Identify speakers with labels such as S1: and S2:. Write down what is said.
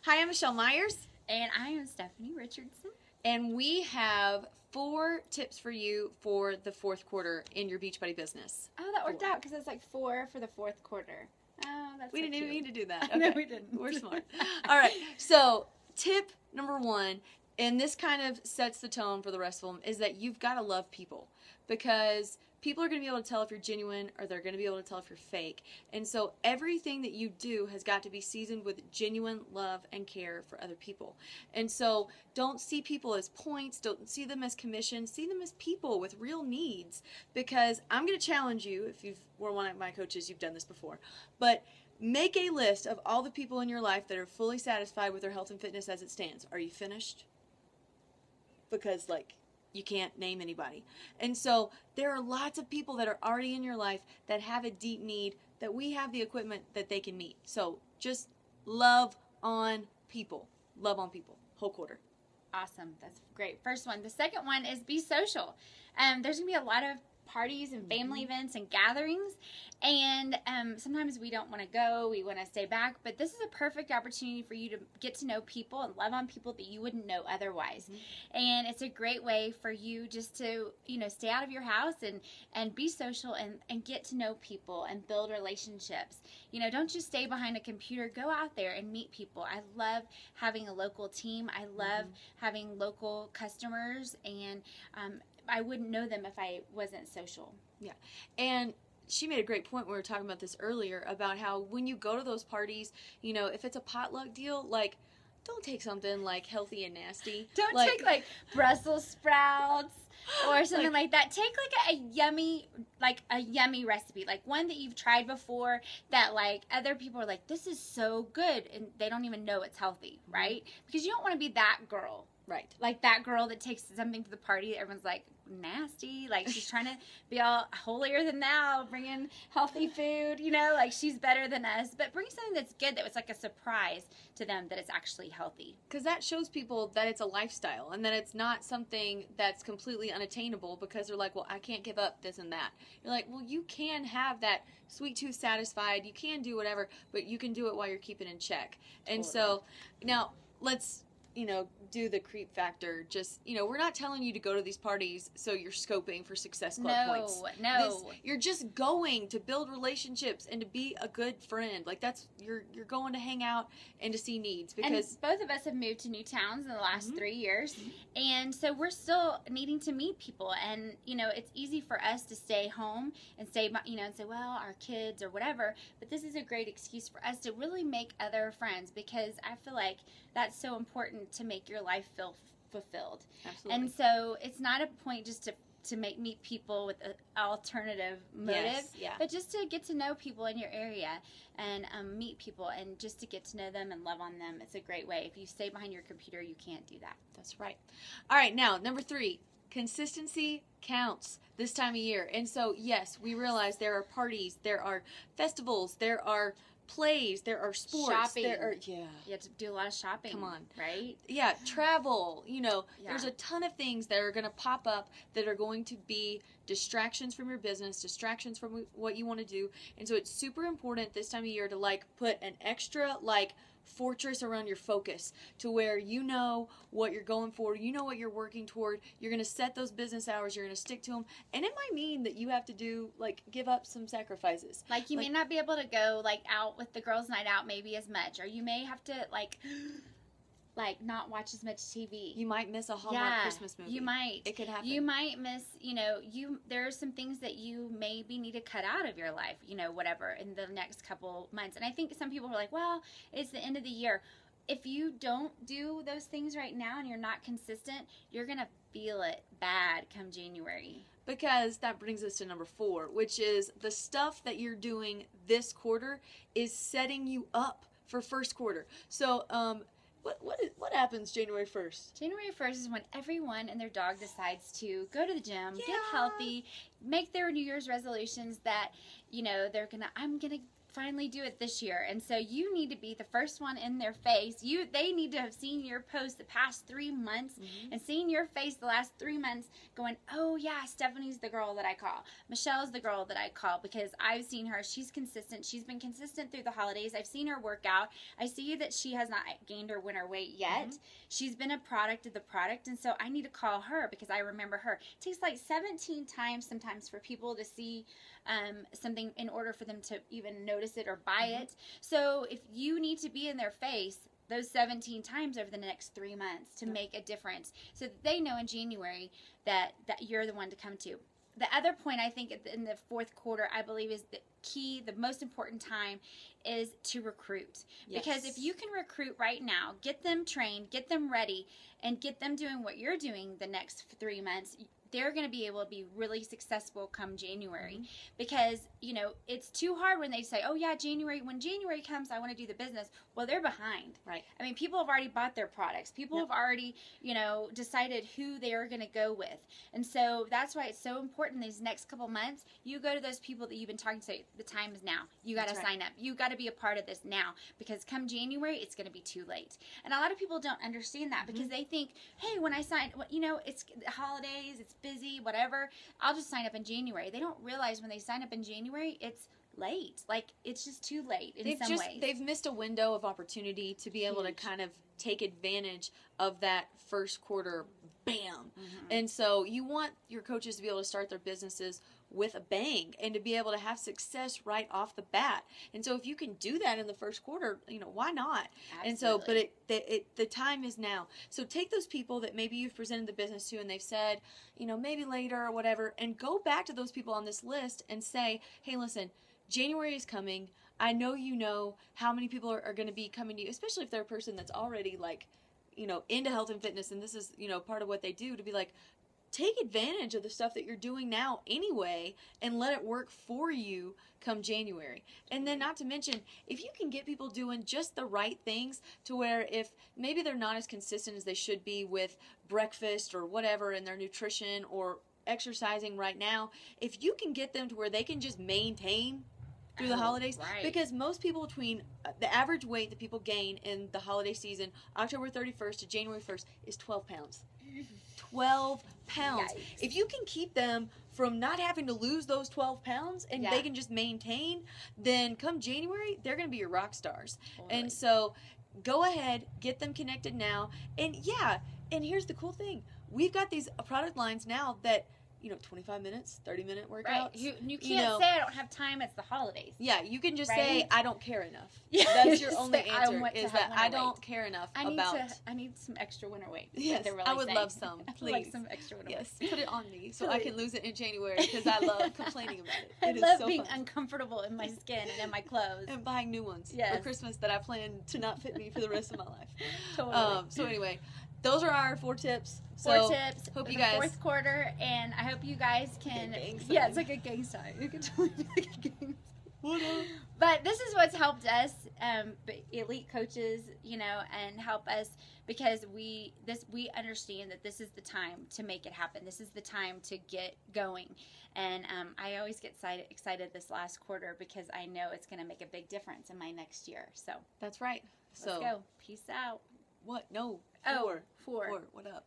S1: Hi, I'm Michelle Myers,
S2: And I am Stephanie Richardson.
S1: and we have 4 tips for you for the fourth quarter in your Beachbody business.
S2: Oh, that worked out because it's like 4 for the fourth quarter. Oh, that's
S1: We
S2: so
S1: didn't even
S2: cute.
S1: need to do that.
S2: No, we didn't.
S1: We're smart. All right, so tip number 1, and this kind of sets the tone for the rest of them, is that you've got to love people, because people are going to be able to tell if you're genuine or they're going to be able to tell if you're fake. And so everything that you do has got to be seasoned with genuine love and care for other people. And so don't see people as points, don't see them as commission, see them as people with real needs. Because I'm going to challenge you, if you were one of my coaches, you've done this before, but make a list of all the people in your life that are fully satisfied with their health and fitness as it stands. Are you finished? Because, you can't name anybody. And so there are lots of people that are already in your life that have a deep need that we have the equipment that they can meet. So just love on people. Love on people. Whole quarter.
S2: Awesome. That's great. First one. The second one is be social. There's going to be a lot of parties and family events and gatherings, and sometimes we don't want to go, we want to stay back, but this is a perfect opportunity for you to get to know people and love on people that you wouldn't know otherwise. And it's a great way for you just to stay out of your house and be social and get to know people and build relationships. Don't just stay behind a computer. Go out there and meet people. I love having a local team. I love having local customers, and I wouldn't know them if I wasn't social.
S1: Yeah. And she made a great point when we were talking about this earlier about how when you go to those parties, if it's a potluck deal, don't take something healthy and nasty.
S2: Don't take Brussels sprouts or something like that. Take a yummy recipe, one that you've tried before that other people are like, this is so good, and they don't even know it's healthy, right? Because you don't want to be that girl.
S1: Right.
S2: That girl that takes something to the party that everyone's like, nasty. She's trying to be all holier than thou, bringing healthy food, she's better than us. But bring something that's good, that was a surprise to them that it's actually healthy.
S1: Because that shows people that it's a lifestyle and that it's not something that's completely unattainable, because they're like, well, I can't give up this and that. You're like, well, you can have that sweet tooth satisfied. You can do whatever, but you can do it while you're keeping in check. And so now let's do the creep factor. Just, we're not telling you to go to these parties so you're scoping for Success Club points.
S2: No.
S1: You're just going to build relationships and to be a good friend. That's, you're going to hang out and to see needs. Because
S2: and both of us have moved to new towns in the last 3 years. And so we're still needing to meet people. And, it's easy for us to stay home and stay, and say, well, our kids or whatever. But this is a great excuse for us to really make other friends, because I feel like that's so important to make your life feel fulfilled.
S1: Absolutely.
S2: And so it's not a point just to meet people with an alternative motive, but just to get to know people in your area and meet people and just to get to know them and love on them. It's a great way. If you stay behind your computer, you can't do that.
S1: That's right. All right, now, number 3, consistency counts this time of year. And so, yes, we realize there are parties, there are festivals, there are plays, there are sports,
S2: shopping.
S1: You
S2: have to do a lot of shopping.
S1: Come on.
S2: Right?
S1: Yeah, travel, there's a ton of things that are going to pop up that are going to be distractions from your business, distractions from what you want to do. And so it's super important this time of year to put an extra fortress around your focus, to where what you're going for, what you're working toward. You're going to set those business hours, you're going to stick to them, and it might mean that you have to do give up some sacrifices.
S2: You may not be able to go out with the girls' night out maybe as much, or you may have to not watch as much TV.
S1: You might miss a Hallmark Christmas movie.
S2: You might.
S1: It could happen.
S2: You might miss, there are some things that you maybe need to cut out of your life, whatever, in the next couple months. And I think some people are like, well, it's the end of the year. If you don't do those things right now and you're not consistent, you're going to feel it bad come January.
S1: Because that brings us to number 4, which is the stuff that you're doing this quarter is setting you up for first quarter. So, what happens January 1st?
S2: January 1st is when everyone and their dog decides to go to the gym, get healthy, make their New Year's resolutions that, I'm going to finally do it this year. And so you need to be the first one in their face. They need to have seen your post the past 3 months and seen your face the last 3 months going, oh yeah, Stephanie's the girl that I call. Michelle's the girl that I call, because I've seen her. She's consistent. She's been consistent through the holidays. I've seen her work out. I see that she has not gained or win her weight yet. She's been a product of the product. And so I need to call her because I remember her. It takes like 17 times sometimes for people to see something in order for them to even notice it or buy it. So if you need to be in their face those 17 times over the next 3 months to make a difference, so that they know in January that you're the one to come to. The other point I think in the fourth quarter, I believe, is the key, the most important time is to recruit.
S1: Yes.
S2: Because if you can recruit right now, get them trained, get them ready, and get them doing what you're doing the next 3 months, they're going to be able to be really successful come January. Because, you know, it's too hard when they say, oh yeah, January, when January comes, I want to do the business. Well, they're behind.
S1: Right.
S2: I mean, people have already bought their products. People have already, you know, decided who they are going to go with. And so that's why it's so important these next couple months, you go to those people that you've been talking to. The time is now. You got to sign up. You got to be a part of this now, because come January, it's going to be too late. And a lot of people don't understand that, because they think, hey, when I sign, you know, it's the holidays, it's busy, whatever, I'll just sign up in January. They don't realize when they sign up in January, it's late. Like, it's just too late in some ways.
S1: They've missed a window of opportunity to be able to kind of take advantage of that first quarter, bam. And so you want your coaches to be able to start their businesses with a bang and to be able to have success right off the bat. And so if you can do that in the first quarter, you know, why not?
S2: Absolutely.
S1: And so, but the time is now. So take those people that maybe you've presented the business to and they've said, you know, maybe later or whatever, and go back to those people on this list and say, hey, listen, January is coming. I know you know how many people are going to be coming to you, especially if they're a person that's already, like, you know, into health and fitness, and this is, you know, part of what they do, to be like, take advantage of the stuff that you're doing now anyway and let it work for you come January. And then, not to mention, if you can get people doing just the right things to where if maybe they're not as consistent as they should be with breakfast or whatever in their nutrition or exercising right now, if you can get them to where they can just maintain through the holidays, because most people, between the average weight that people gain in the holiday season, October 31st to January 1st, is 12 pounds. 12 pounds.
S2: Yikes.
S1: If you can keep them from not having to lose those 12 pounds and they can just maintain, then come January, they're going to be your rock stars.
S2: Totally.
S1: And so go ahead, get them connected now. And yeah, and here's the cool thing. We've got these product lines now that, you know, 25 minutes, 30-minute workouts.
S2: Right. You can't say I don't have time, it's the holidays.
S1: Yeah, you can just
S2: Right?
S1: say, I don't care enough.
S2: Yeah.
S1: That's your
S2: Just
S1: only
S2: say, I
S1: answer,
S2: want to
S1: is
S2: have
S1: that
S2: winter
S1: I don't
S2: weight.
S1: care enough
S2: I
S1: about...
S2: need some extra winter weight.
S1: Yes,
S2: really
S1: I would
S2: saying.
S1: love some,
S2: I would
S1: please.
S2: like some extra winter
S1: Yes,
S2: weight.
S1: put it on me so I can lose it in January, because I love complaining about it.
S2: I
S1: It is
S2: love
S1: so
S2: being
S1: fun.
S2: uncomfortable in my skin and in my clothes.
S1: And buying new ones for
S2: Yes.
S1: Christmas that I plan to not fit me for the rest of my life.
S2: Totally.
S1: So anyway, those are our 4 tips.
S2: Four tips
S1: hope
S2: for
S1: you
S2: the
S1: guys...
S2: fourth quarter, and I hope you guys can.
S1: Gang sign.
S2: Yeah, it's like a gang sign. You can totally be like a gang
S1: What up?
S2: But this is what's helped us, elite coaches, you know, and help us, because we understand that this is the time to make it happen. This is the time to get going. And I always get excited this last quarter, because I know it's going to make a big difference in my next year. So
S1: That's right.
S2: let's go. Peace out.
S1: What? No. 4.
S2: Oh, 4.
S1: 4. What up?